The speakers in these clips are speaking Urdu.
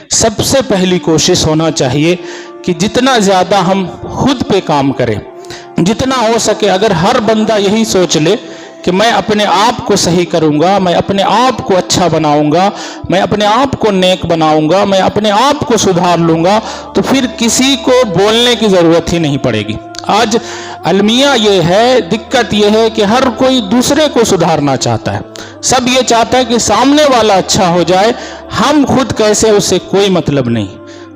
سب سے پہلی کوشش ہونا چاہیے کہ جتنا زیادہ ہم خود پہ کام کریں، جتنا ہو سکے اگر ہر بندہ یہی سوچ لے کہ میں اپنے آپ کو صحیح کروں گا، میں اپنے آپ کو اچھا بناؤں گا، میں اپنے آپ کو نیک بناؤں گا، میں اپنے آپ کو سدھار لوں گا، تو پھر کسی کو بولنے کی ضرورت ہی نہیں پڑے گی۔ آج المیہ یہ ہے، دقت یہ ہے کہ ہر کوئی دوسرے کو سدھارنا چاہتا ہے، سب یہ چاہتا ہے کہ سامنے والا اچھا ہو جائے، ہم خود کیسے، اس سے کوئی مطلب نہیں،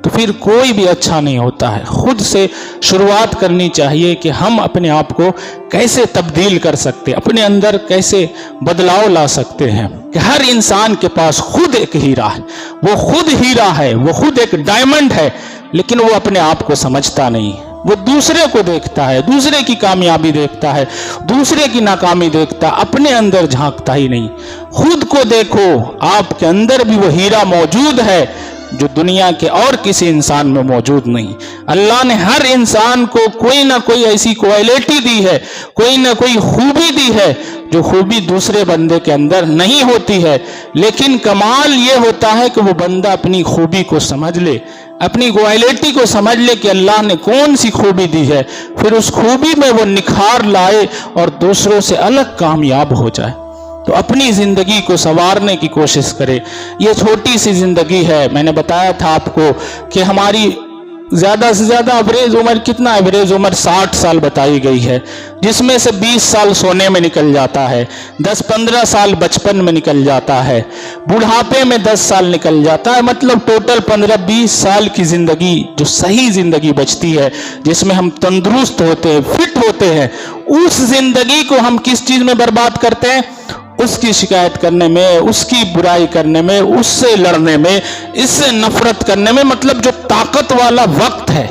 تو پھر کوئی بھی اچھا نہیں ہوتا ہے۔ خود سے شروعات کرنی چاہیے کہ ہم اپنے آپ کو کیسے تبدیل کر سکتے، اپنے اندر کیسے بدلاؤ لا سکتے ہیں، کہ ہر انسان کے پاس خود ایک ہیرا ہے، وہ خود ہیرا ہے، وہ خود ایک ڈائمنڈ ہے، لیکن وہ اپنے آپ کو سمجھتا نہیں، وہ دوسرے کو دیکھتا ہے، دوسرے کی کامیابی دیکھتا ہے، دوسرے کی ناکامی دیکھتا ہے، اپنے اندر جھانکتا ہی نہیں۔ خود کو دیکھو، آپ کے اندر بھی وہ ہیرا موجود ہے جو دنیا کے اور کسی انسان میں موجود نہیں۔ اللہ نے ہر انسان کو کوئی نہ کوئی ایسی کوالٹی دی ہے، کوئی نہ کوئی خوبی دی ہے جو خوبی دوسرے بندے کے اندر نہیں ہوتی ہے، لیکن کمال یہ ہوتا ہے کہ وہ بندہ اپنی خوبی کو سمجھ لے، اپنی کوالٹی کو سمجھ لے کہ اللہ نے کون سی خوبی دی ہے، پھر اس خوبی میں وہ نکھار لائے اور دوسروں سے الگ کامیاب ہو جائے۔ تو اپنی زندگی کو سنوارنے کی کوشش کرے۔ یہ چھوٹی سی زندگی ہے، میں نے بتایا تھا آپ کو کہ ہماری زیادہ سے زیادہ ایوریج عمر کتنا، ایوریج عمر 60 سال بتائی گئی ہے، جس میں سے 20 سال سونے میں نکل جاتا ہے، 10-15 سال بچپن میں نکل جاتا ہے، بڑھاپے میں 10 سال نکل جاتا ہے، مطلب ٹوٹل 15-20 سال کی زندگی جو صحیح زندگی بچتی ہے، جس میں ہم تندرست ہوتے ہیں، فٹ ہوتے ہیں، اس زندگی کو ہم کس چیز میں برباد کرتے ہیں؟ اس کی شکایت کرنے میں، اس کی برائی کرنے میں، اس سے لڑنے میں، اس سے نفرت کرنے میں۔ مطلب جو طاقت والا وقت ہے،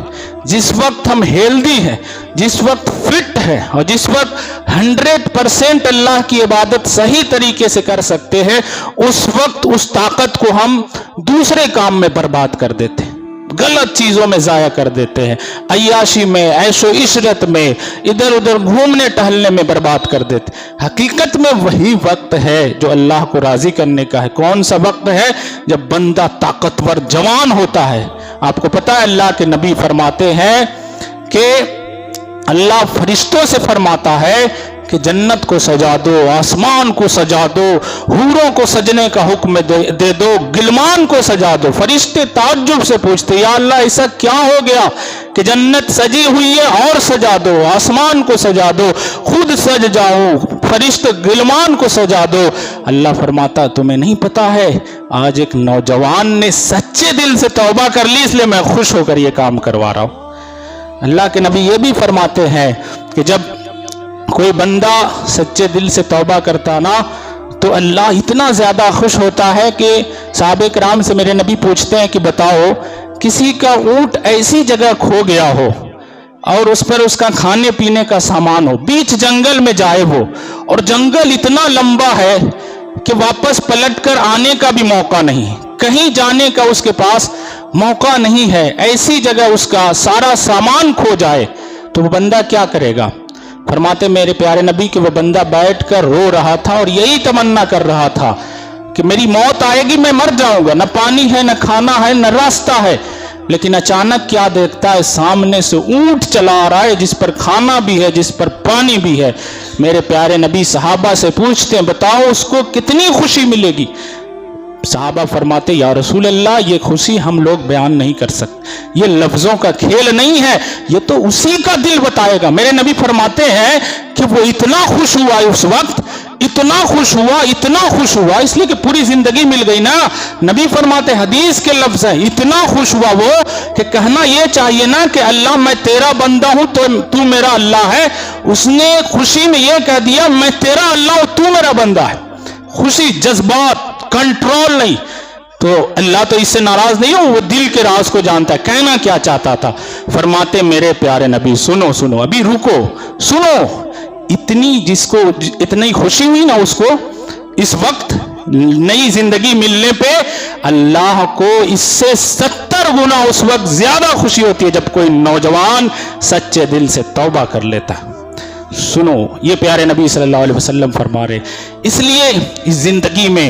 جس وقت ہم ہیلدی ہیں، جس وقت فٹ ہے، اور جس وقت 100% اللہ کی عبادت صحیح طریقے سے کر سکتے ہیں، اس وقت اس طاقت کو ہم دوسرے کام میں برباد کر دیتے ہیں، غلط چیزوں میں ضائع کر دیتے ہیں، عیاشی میں، عیش و عشرت میں، ادھر ادھر گھومنے ٹہلنے میں برباد کر دیتے ہیں۔ حقیقت میں وہی وقت ہے جو اللہ کو راضی کرنے کا ہے۔ کون سا وقت ہے؟ جب بندہ طاقتور جوان ہوتا ہے۔ آپ کو پتا ہے اللہ کے نبی فرماتے ہیں کہ اللہ فرشتوں سے فرماتا ہے کہ جنت کو سجا دو، آسمان کو سجا دو، حوروں کو سجنے کا حکم دے دو، غلمان کو سجا دو۔ فرشتے تعجب سے پوچھتے، یا اللہ ایسا کیا ہو گیا کہ جنت سجی ہوئی ہے اور سجا دو، آسمان کو سجا دو، خود سج جاؤ، فرشتے غلمان کو سجا دو۔ اللہ فرماتا تمہیں نہیں پتا ہے آج ایک نوجوان نے سچے دل سے توبہ کر لی، اس لیے میں خوش ہو کر یہ کام کروا رہا ہوں۔ اللہ کے نبی یہ بھی فرماتے ہیں کہ جب کوئی بندہ سچے دل سے توبہ کرتا نا تو اللہ اتنا زیادہ خوش ہوتا ہے کہ صحابہ کرام سے میرے نبی پوچھتے ہیں کہ بتاؤ کسی کا اونٹ ایسی جگہ کھو گیا ہو اور اس پر اس کا کھانے پینے کا سامان ہو، بیچ جنگل میں جائے ہو، اور جنگل اتنا لمبا ہے کہ واپس پلٹ کر آنے کا بھی موقع نہیں، کہیں جانے کا اس کے پاس موقع نہیں ہے، ایسی جگہ اس کا سارا سامان کھو جائے تو وہ بندہ کیا کرے گا؟ فرماتے میرے پیارے نبی کہ وہ بندہ بیٹھ کر رو رہا تھا اور یہی تمنا کر رہا تھا کہ میری موت آئے گی، میں مر جاؤں گا، نہ پانی ہے، نہ کھانا ہے، نہ راستہ ہے۔ لیکن اچانک کیا دیکھتا ہے؟ سامنے سے اونٹ چلا آ رہا ہے جس پر کھانا بھی ہے، جس پر پانی بھی ہے۔ میرے پیارے نبی صحابہ سے پوچھتے ہیں بتاؤ اس کو کتنی خوشی ملے گی؟ صحابہ فرماتے یا رسول اللہ یہ خوشی ہم لوگ بیان نہیں کر سکتے، یہ لفظوں کا کھیل نہیں ہے، یہ تو اسی کا دل بتائے گا۔ میرے نبی فرماتے ہیں کہ وہ اتنا خوش ہوا اس وقت، اتنا خوش ہوا، اتنا خوش ہوا، اس لیے کہ پوری زندگی مل گئی نا۔ نبی فرماتے حدیث کے لفظ ہیں، اتنا خوش ہوا وہ کہ کہنا یہ چاہیے نا کہ اللہ میں تیرا بندہ ہوں تو میرا اللہ ہے، اس نے خوشی میں یہ کہہ دیا میں تیرا اللہ ہوں تو میرا بندہ ہے۔ خوشی، جذبات، کنٹرول نہیں۔ تو اللہ تو اس سے ناراض نہیں ہو، وہ دل کے راز کو جانتا ہے۔ کہنا کیا چاہتا تھا؟ فرماتے میرے پیارے نبی سنو سنو، ابھی رکو، سنو، جس کو اتنی خوشی ہوئی نا اس کو اس وقت نئی زندگی ملنے پہ، اللہ کو اس سے 70 گنا اس وقت زیادہ خوشی ہوتی ہے جب کوئی نوجوان سچے دل سے توبہ کر لیتا ہے۔ سنو، یہ پیارے نبی صلی اللہ علیہ وسلم فرما رہے، اس لیے اس زندگی میں